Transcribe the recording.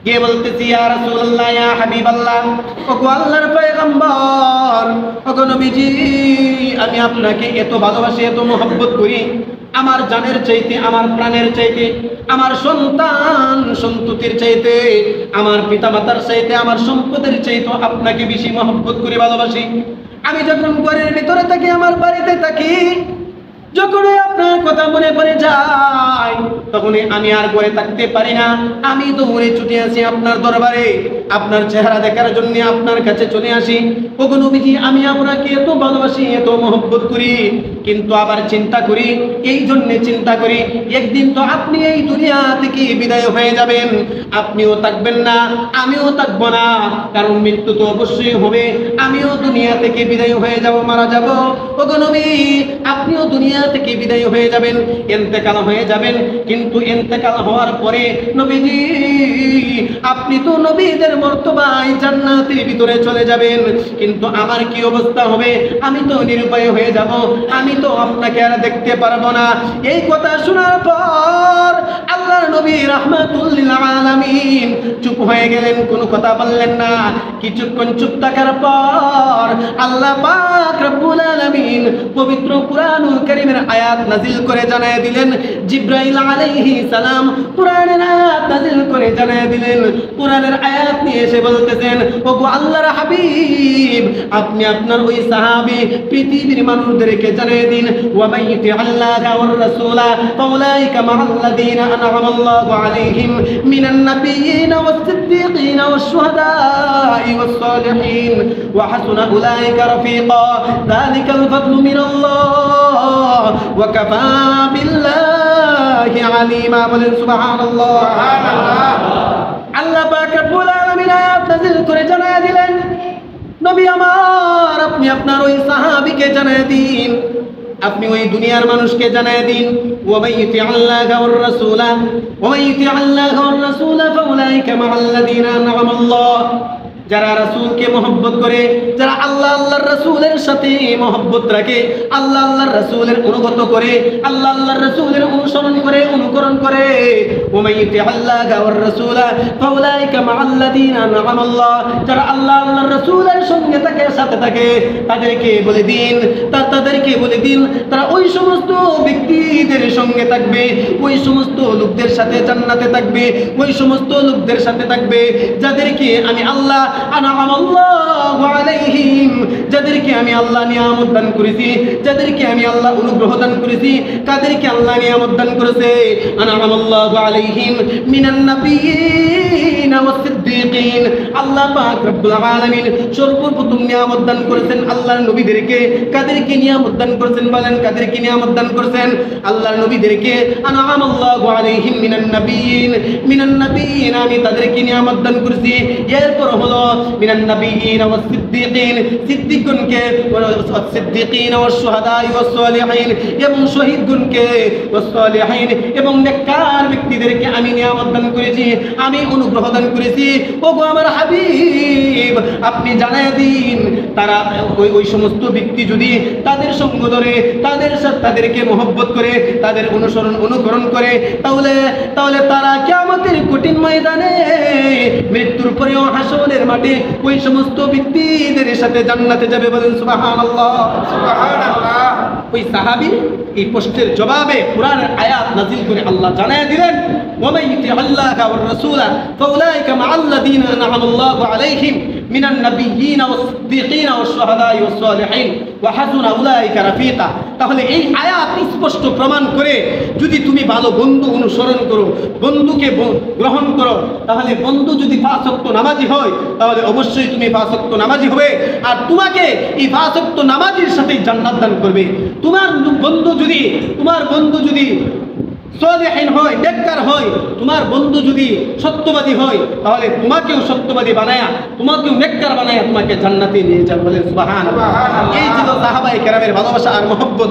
গিয়ে বলতেছি, ইয়া রাসূলুল্লাহ, ইয়া হাবিবাল্লাহ, ওগো আল্লাহর পয়গম্বর, ওগো নবীজি, আমি আপনাকে এত ভালোবাসি, এত মহব্বত করি, আমার জানের চাইতে, আমার প্রাণের চাইতে, আমার সন্তান সন্ততির চাইতে, আমার পিতামাতার চাইতে, আমার সম্পদের চাইতে আপনাকে বেশি মহব্বত করে ভালোবাসি। আমি যখন ঘরের ভিতরে থাকি, আমার বাড়িতে থাকি, যখনই আপনার কথা মনে পড়ে যায়, তখনই আমি আর ঘরে থাকতে পারি না। আমি দৌড়ে ছুটে আসি আপনার দরবারে, আপনার চেহারা দেখার জন্য আপনার কাছে চলে আসি। ওগো নবীজি, আমি আপনাকে এত ভালোবাসি, এত মহব্বত করি, কিন্তু আবার চিন্তা করি, এই জন্য চিন্তা করি, একদিন তো আপনি এই দুনিয়া থেকে বিদায় হয়ে যাবেন, আপনিও থাকবেন না, আমিও থাকবো না, কারণ মৃত্যু তো অবশ্যই হবে, আমিও দুনিয়া থেকে বিদায় হয়ে যাব, মারা যাব। ওগো নবী, আপনিও দুনিয়া থেকে বিদায় হয়ে যাবেন, ইন্তেকাল হয়ে যাবেন, কিন্তু ইন্তেকাল হওয়ার পরে নবীজি, আপনি তো নবীদের মর্তবায় জান্নাতের ভিতরে চলে যাবেন, কিন্তু আমার কি অবস্থা হবে? আমি তো নিরুপায় হয়ে যাব, আমি তো আপনাকে আর দেখতে পারবো না। এই কথা শোনার পর আল্লাহর নবী রাহমাতুল লিল আলামিন চুপ হয়ে গেলেন, কোনো কথা বললেন না। কিছুক্ষণ চুপ থাকার পর আল্লাহ পাক রব্বুল আলামিন পবিত্র কুরআনুল কারীমের আয়াত নাজিল করে জানায় দিলেন। জিবরাইল আলাইহিস সালাম কুরআনের আয়াত নাজিল করে জানায় দিলেন। কুরআনের আয়াত নিয়ে এসে বলতেছেন, ওগো আল্লাহর হাবিব, আপনি আপনার ওই সাহাবী পৃথিবীর মানুষদেরকে জানিয়ে দিন, ওয়া মাইয়ুতি আল্লাহা ওয়ার রাসূলা ফাউলাইকা মাআল্লাযীনা আন'আমা আল্লাহু আলাইহিম মিনান নাবিয়্যিনা ওয়াস সিদ্দীকিনা ওয়াশ শুহাদা'i ওয়াস সালিহিন ওয়া হাসুনা উলাইকা রাফীকা যালিকাল ফাদলু মিনাল্লাহ ওয়া কাফা বিল্লাহি আলীমা। বলেন সুবহানাল্লাহ। আল্লাহ পাক রব্বুল আলামিন আয়াত নাযিল করে জানায় দিলেন, নবী আমার, আপনি আপনার ওই সাহাবীকে জানায় দিন, আপনি ওই দুনিয়ার মানুষকে জানায় দিন, ওয়া মাইয়ুতি আল্লাহা ওয়ার রাসূলা ওয়া মাইয়ুতি আল্লাহা ওয়ার রাসূলা ফাউলাইকা মাআল্লাযীনা আন'আমা আল্লাহ। যারা রাসূলকে মহব্বত করে, যারা আল্লাহ আল্লাহর রাসূলের সাথে মহব্বত রাখে, আল্লাহ আল্লাহর রাসূলের অনুগত করে, আল্লাহ আল্লাহর রাসূলের অনুসরণ করে, অনুকরণ করে, ওয়া মাইয়ুতি আল্লাহা ওয়ার রাসূলা ফাউলাইকা মাআল্লাযীনা আন'আমা আল্লাহ। যারা আল্লাহ আল্লাহর রাসূলের সঙ্গে থাকে, সাথে থাকে, তাদেরকে বলে দিন, তাদেরকে বলে দিন, তারা ওই সমস্ত ব্যক্তিদের সঙ্গে থাকবে, ওই সমস্ত লোকদের সাথে জান্নাতে থাকবে, ওই সমস্ত লোকদের সাথে থাকবে যাদেরকে আমি আল্লাহ আন'আমাল্লাহু আলাইহিম, যাদেরকে আমি আল্লাহ নিয়ামত দান করেছি, যাদেরকে আমি আল্লাহ অনুগ্রহ দান করেছি, তাদেরকে আল্লাহ নিয়ামত দান করেছে। আন'আমাল্লাহু আলাইহিম মিনান নাবিয়্যিনা ওয়াস সিদ্দীকিন। আল্লাহ পাক রব্বুল আলামিন সর্বপ্রথম নিয়ামত দান করেছেন আল্লাহর নবীদেরকে। কাদেরকে নিয়ামত দান করেছেন? বলেন, কাদেরকে নিয়ামত দান করেছেন? আল্লাহর নবীদেরকে। আন'আমাল্লাহু আলাইহিম মিনান নাবিয়্যিন, আমি তাদেরকে নিয়ামত দান করেছি। এরপর হলো মিনান নাবিয়্যিন ওয়াস সিদ্দীকিন, সিদ্দীকগণকে, ওয়াস সিদ্দীকিন ওয়াস শুহাদা'i ওয়াস সালিহিন, এবং শহীদগণকে, ওয়াস সালিহিন, এবং নেককার ব্যক্তিদেরকে আমি নিয়ামত দান করেছি, আমি অনুগ্রহ দান করেছি। ওগো আমার হাবিব, আপনি জানায় দিন, তারা ওই সমস্ত ব্যক্তি যদি তাদের সঙ্গ ধরে, তাদের সাথে তাদেরকে মহব্বত করে, তাদের অনুসরণ অনুকরণ করে, তাহলে তারা কিয়ামতের কঠিন ময়দানে, মৃত্যুর পরেও হাসরের মাঠে ওই সমস্ত ব্যক্তিদের সাথে জান্নাতে যাবে। বলেন সুবহানাল্লাহ, সুবহানাল্লাহ। ওই সাহাবী এই প্রশ্নের জবাবে কুরআনের আয়াত নাযিল করে আল্লাহ জানায় দিলেন, ওয়া মাইয়ুতি আল্লাহা ওয়ার রাসূলা ফাউলাইকা মাআল্লাযীনা আন'আমা আল্লাহু আলাইহিম মিনান নাবিয়্যিনা ওয়াস সিদ্দীকিনা ওয়াস শুহাদা'i ওয়াস সালিহিন ওয়া হাসুনা উলাইকা রাফীকা। তাহলে এই আয়াত স্পষ্ট প্রমাণ করে, যদি তুমি ভালো বন্ধু অনুসরণ করো, বন্ধুকে গ্রহণ করো, তাহলে বন্ধু যদি 5 ওয়াক্ত নামাজি হয়, তাহলে অবশ্যই তুমি 5 ওয়াক্ত নামাজি হবে, আর তোমাকে এই 5 ওয়াক্ত নামাজির সাথে জান্নাত দান করবে। তোমার বন্ধু যদি সালেহীন হয়, নেককার হয়, তোমার বন্ধু যদি সত্যবাদী হয়, তাহলে তোমাকেও সত্যবাদী বানায়া, তোমাকেও নেককার বানায়া তোমাকে জান্নাতে নিয়ে যাবে। বলেন সুবহানাল্লাহ। এই ছিল সাহাবায়ে কেরামের ভালোবাসা আর মহব্বত।